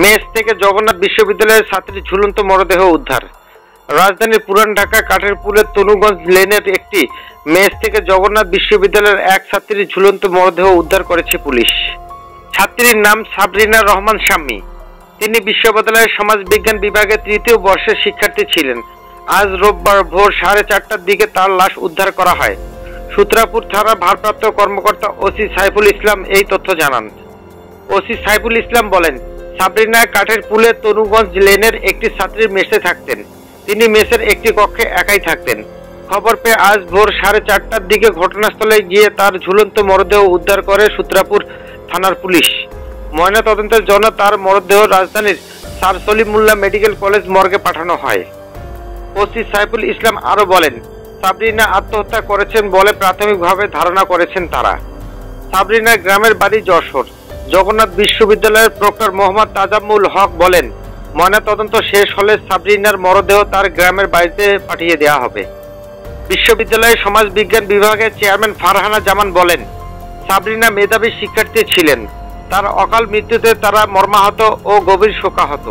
Mace থেকে জগন্নাথ বিশ্ববিদ্যালয়ের ছাত্রীর ঝুলন্ত মরদেহ উদ্ধার। রাজধানীর পুরান ঢাকা কাঠের পুলের তনুগঞ্জ লেনের একটি মেস থেকে জগন্নাথ বিশ্ববিদ্যালয়ের এক ছাত্রীর ঝুলন্ত মরদেহ উদ্ধার করেছে পুলিশ। ছাত্রীর নাম সাবরিনা রহমান শাম্মী। তিনি বিশ্ববিদ্যালয়ের সমাজবিজ্ঞান বিভাগের তৃতীয় বর্ষের শিক্ষার্থী ছিলেন। আজ রোববার ভোর 4:30টার দিকে তার লাশ উদ্ধার করা হয়। সূত্রাপুর থানার ভারপ্রাপ্ত কর্মকর্তা ওসি সাইফুল ইসলাম এই তথ্য জানান। ওসি সাইফুল ইসলাম বলেন, সাবরিনা কাঠের পুলের তনুগঞ্জ লেনের একটি ছাত্রীর মেসে থাকতেন। তিনি মেসের একটি কক্ষে একাই থাকতেন। খবর পেয়ে আজ ভোর 4:30টার দিকে ঘটনাস্থলে গিয়ে তার ঝুলন্ত মরদেহ উদ্ধার করে সূত্রাপুর থানার পুলিশ। ময়নাতদন্তের জন্য তার মরদেহ রাজধানীর স্যার সলিমুল্লাহ মেডিকেল কলেজ মর্গে পাঠানো হয়। ওসি সাইফুল ইসলাম আরও বলেন, সাবরিনা আত্মহত্যা করেছেন বলে প্রাথমিকভাবে ধারণা করেছেন তারা। সাবরিনা গ্রামের বাড়ি যশোর। জগন্নাথ বিশ্ববিদ্যালয়ের প্রক্টর মোহাম্মদ তাজাম্মুল হক বলেন, ময়নাতদন্ত শেষ হলে সাবরিনার মরদেহ তার গ্রামের বাড়িতে পাঠিয়ে দেওয়া হবে। বিশ্ববিদ্যালয়ের সমাজবিজ্ঞান বিভাগের চেয়ারম্যান ফারহানা জামান বলেন, সাবরিনা মেধাবী শিক্ষার্থী ছিলেন। তার অকাল মৃত্যুতে তারা মর্মাহত ও গভীর শোকাহত।